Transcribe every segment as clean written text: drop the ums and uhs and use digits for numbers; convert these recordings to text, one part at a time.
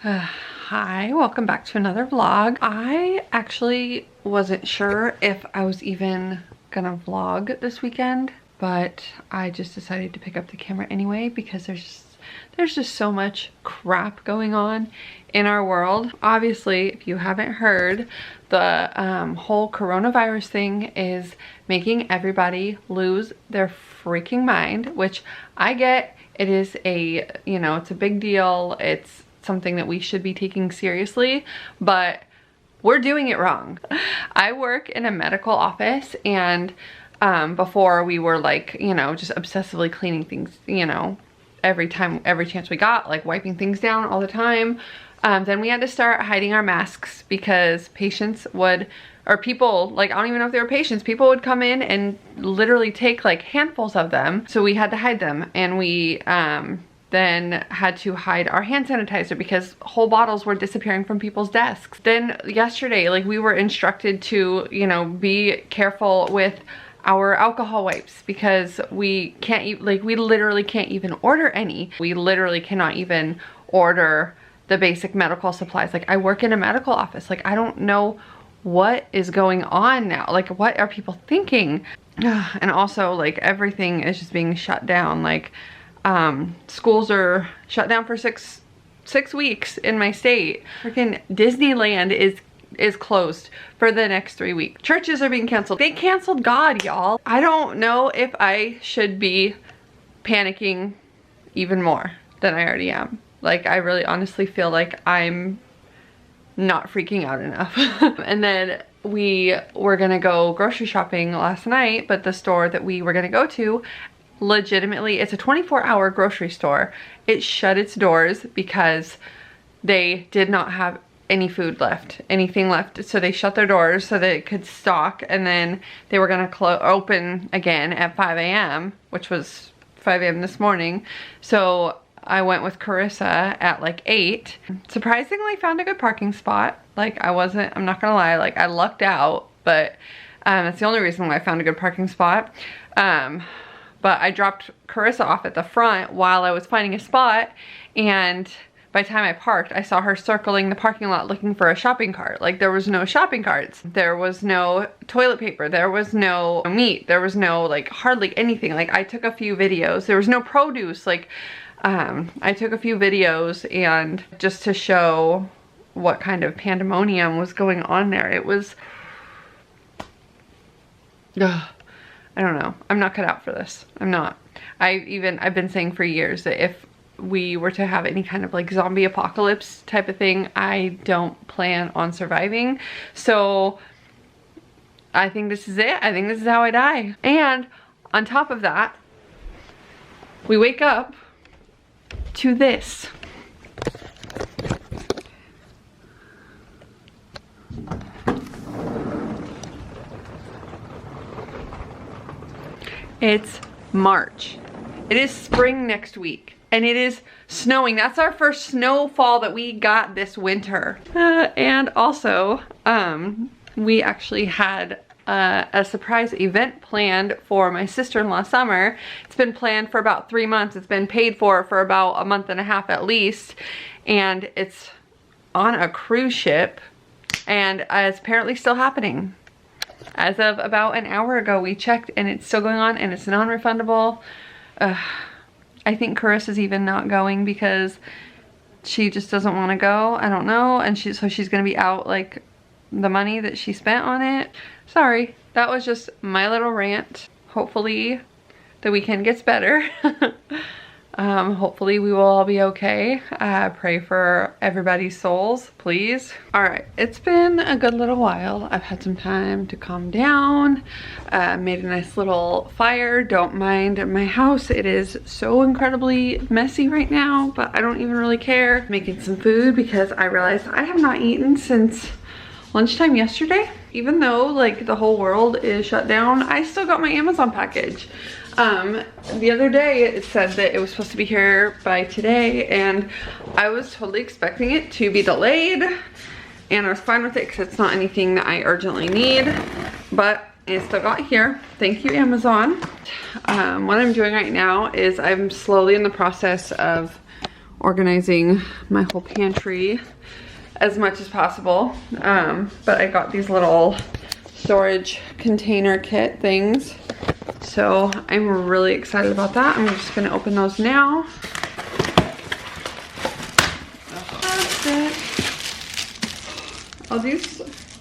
Hi, welcome back to another vlog. I actually wasn't sure if I was even gonna vlog this weekend, but I just decided to pick up the camera anyway because there's just so much crap going on in our world. Obviously, if you haven't heard, the whole coronavirus thing is making everybody lose their freaking mind, which I get. It is a, it's a big deal. It's something that we should be taking seriously, but we're doing it wrong. I work in a medical office, and before we were like, just obsessively cleaning things, every chance we got, like wiping things down all the time. Then we had to start hiding our masks because patients would, or people, like I don't even know if they were patients, people would come in and literally take like handfuls of them. So we had to hide them, and we then had to hide our hand sanitizer because whole bottles were disappearing from people's desks. Then yesterday, like we were instructed to, be careful with our alcohol wipes because we can't, we literally can't even order any. We literally cannot even order the basic medical supplies. Like I work in a medical office. Like I don't know what is going on now. Like what are people thinking? And also like everything is just being shut down. Like schools are shut down for six weeks in my state. Freaking Disneyland is closed for the next 3 weeks. Churches are being canceled. They canceled God, y'all. I don't know if I should be panicking even more than I already am. Like I really honestly feel like I'm not freaking out enough. And then we were gonna go grocery shopping last night, but the store that we were gonna go to, legitimately, it's a 24-hour grocery store. It shut its doors because they did not have any food left, anything left. So they shut their doors so that it could stock, and then they were gonna open again at 5 a.m., which was 5 a.m. this morning. So I went with Carissa at like 8. Surprisingly found a good parking spot. Like I'm not gonna lie, like I lucked out, but that's the only reason why I found a good parking spot. But I dropped Carissa off at the front while I was finding a spot, and by the time I parked, I saw her circling the parking lot looking for a shopping cart. Like there was no shopping carts. There was no toilet paper. There was no meat. There was no like hardly anything. Like I took a few videos. There was no produce. Like I took a few videos, and just to show what kind of pandemonium was going on there. It was, I don't know. I'm not cut out for this. I'm not. I've been saying for years that if we were to have any kind of like zombie apocalypse type of thing, I don't plan on surviving. So I think this is it. I think this is how I die. And on top of that, we wake up to this. It's March. It is spring next week, and it is snowing. That's our first snowfall that we got this winter. And also, we actually had a surprise event planned for my sister-in-law summer. It's been planned for about 3 months. It's been paid for about a month and a half at least, and it's on a cruise ship, and it's apparently still happening. As of about an hour ago, we checked, and it's still going on, and it's non-refundable. I think Carissa's even not going because she just doesn't want to go. I don't know. And so she's going to be out like the money that she spent on it. Sorry, that was just my little rant. Hopefully the weekend gets better. Hopefully we will all be okay. Pray for everybody's souls, please. All right, it's been a good little while. I've had some time to calm down. Made a nice little fire. Don't mind my house. It is so incredibly messy right now, but I don't even really care. Making some food because I realized I have not eaten since lunchtime yesterday. Even though like the whole world is shut down, I still got my Amazon package. The other day it said that it was supposed to be here by today, and I was totally expecting it to be delayed, and I was fine with it because it's not anything that I urgently need, but it still got here. Thank you, Amazon. What I'm doing right now is I'm slowly in the process of organizing my whole pantry as much as possible. But I got these little storage container kit things. So I'm really excited about that. I'm just gonna open those now. That's it. Oh, these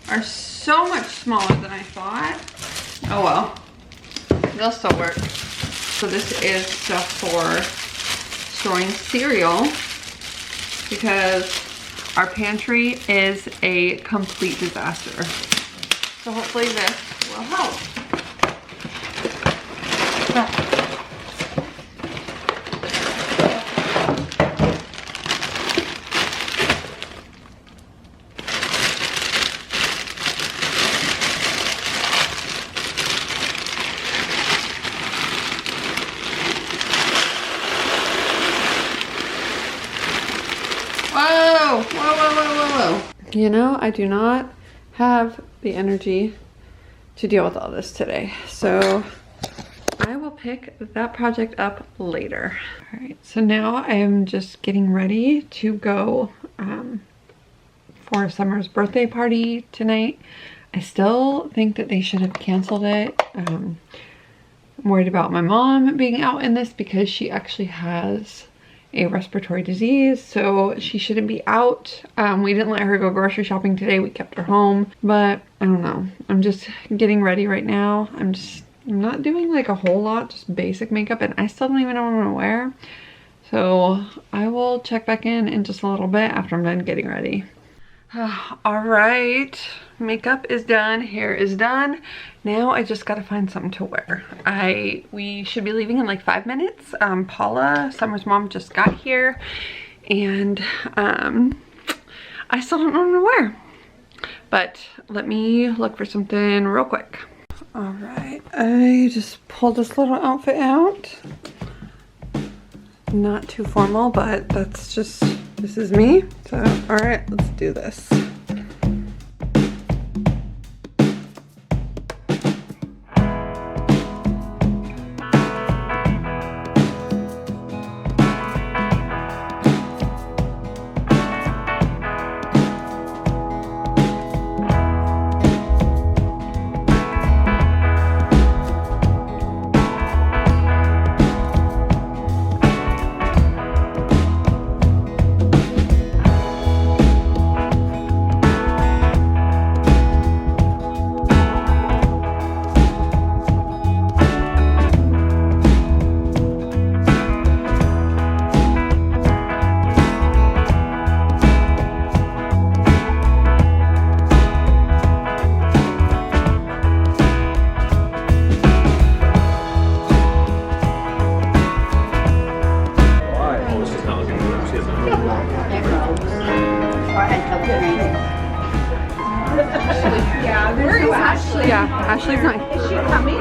are so much smaller than I thought. Oh well, they'll still work. So this is stuff for storing cereal because our pantry is a complete disaster. So hopefully this will help. Whoa, whoa, whoa, whoa, whoa, whoa. You know, I do not have the energy to deal with all this today. So I will pick that project up later. All right, so now I am just getting ready to go for Summer's birthday party tonight. I still think that they should have canceled it. I'm worried about my mom being out in this because she actually has a respiratory disease, so she shouldn't be out. We didn't let her go grocery shopping today. We kept her home, but I don't know. I'm just getting ready right now. I'm not doing like a whole lot, just basic makeup, and I still don't even know what I'm gonna wear. So I will check back in just a little bit after I'm done getting ready. All right, makeup is done, hair is done. Now I just gotta find something to wear. We should be leaving in like 5 minutes. Paula, Summer's mom, just got here, and I still don't know what to wear. But let me look for something real quick. All right, I just pulled this little outfit out. Not too formal, but that's just, this is me. So, all right, let's do this. Yeah, Ashley's not. Is she coming?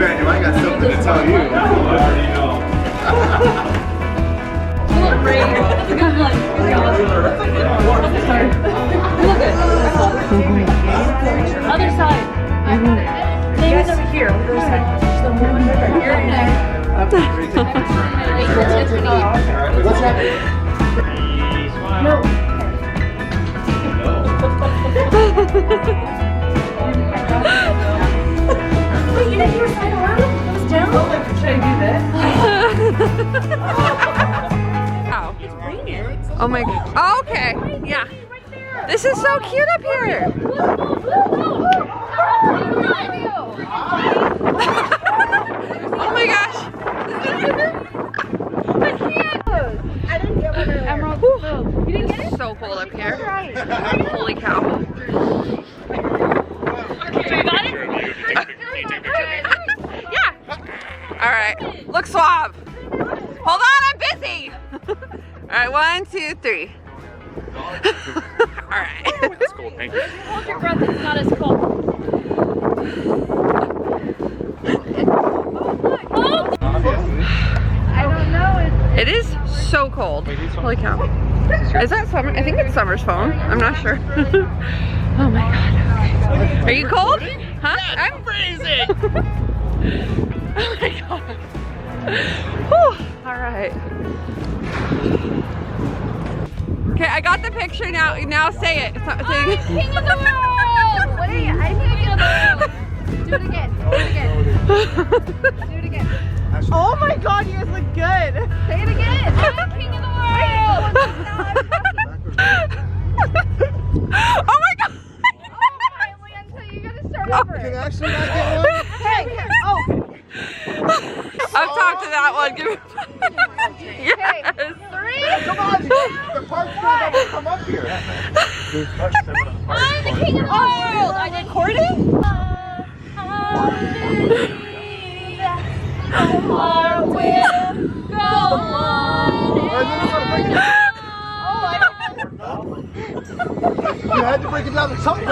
Man, I got something to tell you. Other side. Things over here. Other side. No. Wait, you didn't hear side around? It was down? Should I do this? Wow. Oh my god. Oh, okay. Yeah. This is so cute up here. Oh my gosh. I didn't get one earlier. Emerald. You didn't get it? It's so cold up here. Holy cow. Yeah. All right. Look suave. Hold on, I'm busy. All right, 1, 2, 3. All right. It's cold, thank you. Hold your breath, it's not as cold. I don't know. It is so cold. Holy cow. Is that Summer? I think it's Summer's phone. I'm not sure. Oh my god. Okay. Are you cold? Huh? I'm freezing. Oh my god. Whew. All right. Okay, I got the picture now. Now say it. King of the world! Wait, I think king of the world. Do it again. Do it again. Do it again. Oh my god, you guys look good. Say it again. I'm king of the world. Oh my god. Lanta, you gotta start over. Can actually not get one? Hey, oh. I've talked to that one. Give me. Yes. Okay, 3. Come on, the park's gonna come up here. I'm the king of the world. Are they recording? Our will go on. You had to break it down to something.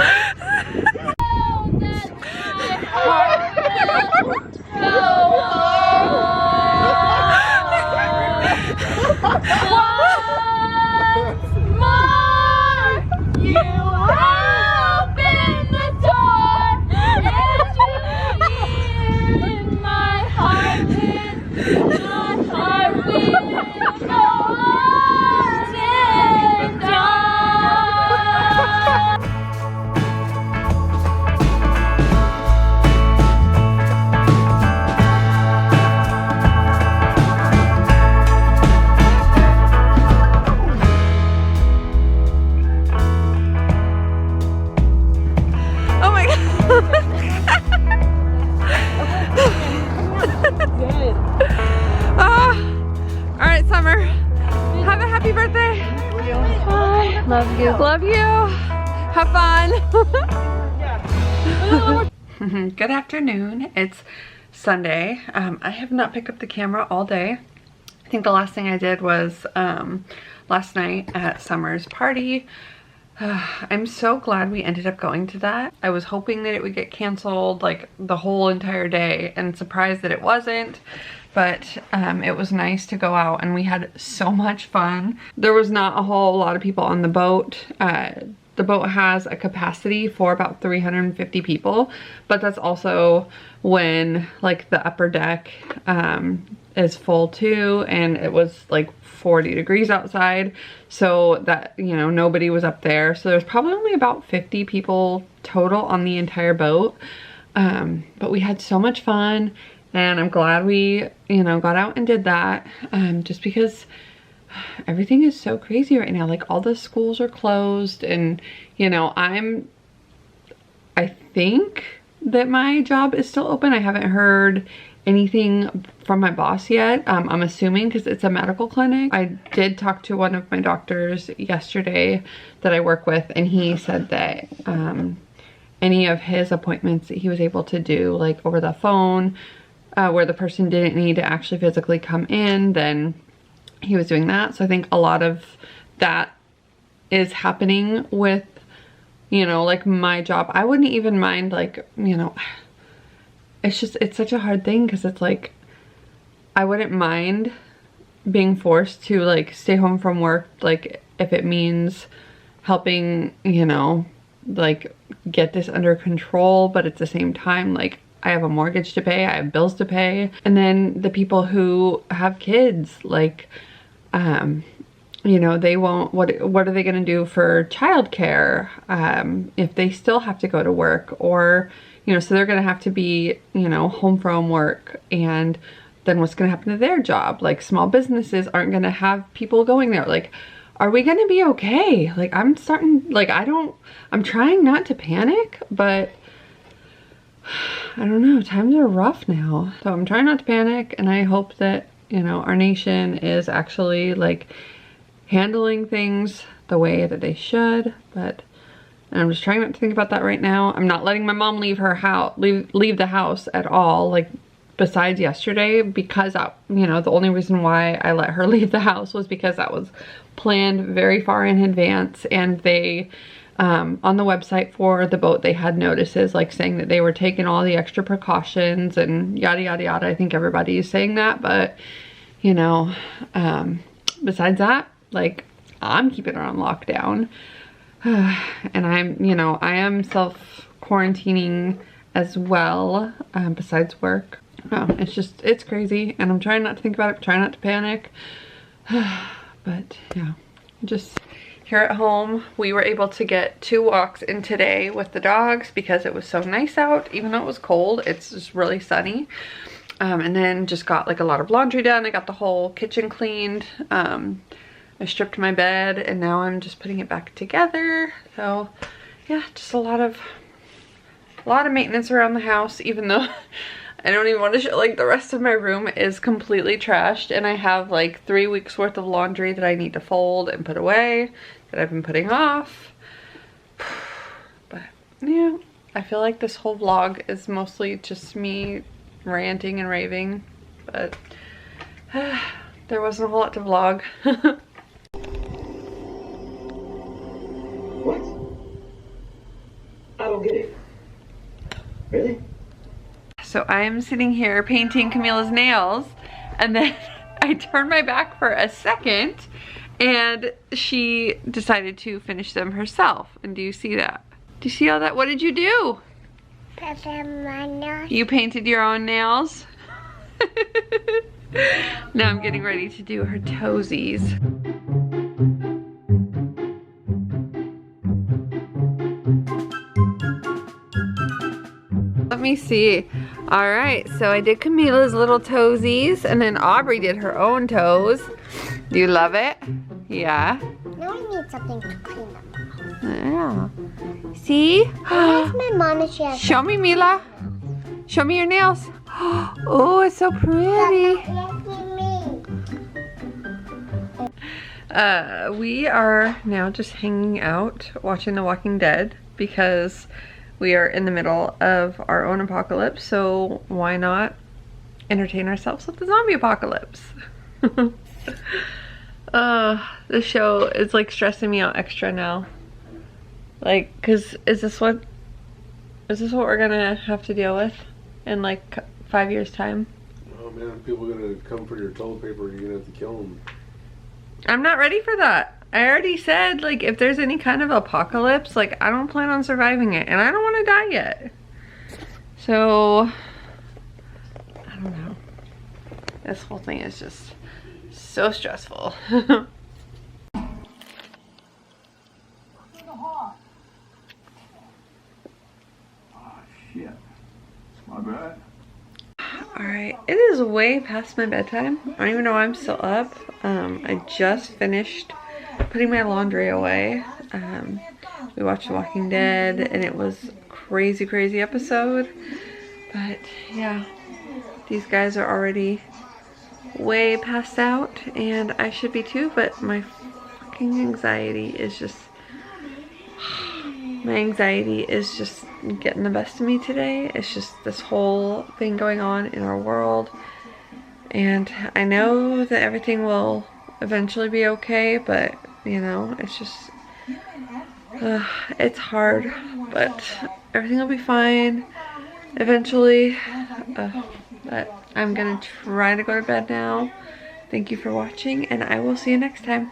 Love you. Love you. Have fun. Good afternoon. It's Sunday. I have not picked up the camera all day. I think the last thing I did was last night at Summer's party. I'm so glad we ended up going to that. I was hoping that it would get canceled like the whole entire day and surprised that it wasn't. But it was nice to go out and we had so much fun. There was not a whole lot of people on the boat. The boat has a capacity for about 350 people, but that's also when like the upper deck is full too, and it was like 40 degrees outside, so that, you know, nobody was up there. So there's probably only about 50 people total on the entire boat. But we had so much fun. And I'm glad we, you know, got out and did that, just because everything is so crazy right now. Like all the schools are closed and, you know, I think that my job is still open. I haven't heard anything from my boss yet. I'm assuming because it's a medical clinic. I did talk to one of my doctors yesterday that I work with, and he said that any of his appointments that he was able to do like over the phone, where the person didn't need to actually physically come in, then he was doing that. So I think a lot of that is happening with, you know, like my job. I wouldn't even mind, like, you know, it's just, it's such a hard thing because it's like, I wouldn't mind being forced to like stay home from work, like if it means helping, you know, like get this under control, but at the same time, like I have a mortgage to pay, I have bills to pay. And then the people who have kids, like, you know, they won't, what are they going to do for childcare if they still have to go to work? Or, you know, so they're going to have to be, you know, home from work, and then what's going to happen to their job? Like small businesses aren't going to have people going there. Like, are we going to be okay? Like I'm starting, like I'm trying not to panic, but I don't know, times are rough now. So I'm trying not to panic, and I hope that, you know, our nation is actually like handling things the way that they should. But I'm just trying not to think about that right now. I'm not letting my mom leave her house, leave the house at all, like besides yesterday, because you know, the only reason why I let her leave the house was because that was planned very far in advance, and they on the website for the boat, they had notices like saying that they were taking all the extra precautions and yada yada yada. I think everybody is saying that, but you know, besides that, like I'm keeping her on lockdown. And I'm, you know, I am self-quarantining as well, besides work. Oh, it's crazy, and I'm trying not to think about it, trying not to panic. But yeah, just here at home, we were able to get 2 walks in today with the dogs because it was so nice out. Even though it was cold, it's just really sunny. And then just got like a lot of laundry done. I got the whole kitchen cleaned. I stripped my bed, and now I'm just putting it back together. So yeah, just a lot of maintenance around the house, even though I don't even want to show, like the rest of my room is completely trashed, and I have like 3 weeks worth of laundry that I need to fold and put away that I've been putting off. But yeah, I feel like this whole vlog is mostly just me ranting and raving, but there wasn't a whole lot to vlog. What? I don't get it. Really? So I am sitting here painting Camila's nails, and then I turned my back for a second, and she decided to finish them herself. And do you see that? Do you see all that? What did you do? Painted my nails. You painted your own nails? Now I'm getting ready to do her toesies. Let me see. All right, so I did Camila's little toesies, and then Aubrey did her own toes. Do you love it? Yeah. Now I need something to clean them. Yeah. See? Where's my mom and she has Show me, Mila. Show me your nails. Oh, it's so pretty. We are now just hanging out watching The Walking Dead because we are in the middle of our own apocalypse, so why not entertain ourselves with the zombie apocalypse? The show is like stressing me out extra now. Like, cause is this what we're gonna have to deal with in like 5 years time? Oh man, people are gonna come for your toilet paper and you're gonna have to kill them. I'm not ready for that. I already said, like, if there's any kind of apocalypse, like, I don't plan on surviving it, and I don't want to die yet. So, I don't know. This whole thing is just so stressful. Oh shit. It's my bad. Alright, it is way past my bedtime. I don't even know why I'm still up. I just finished putting my laundry away. We watched The Walking Dead, and it was a crazy episode. But yeah, these guys are already way passed out, and I should be too, but my fucking anxiety is just getting the best of me today. It's just this whole thing going on in our world, and I know that everything will eventually be okay, but you know, it's just it's hard, but everything will be fine eventually. But I'm gonna try to go to bed now Thank you for watching, and I will see you next time.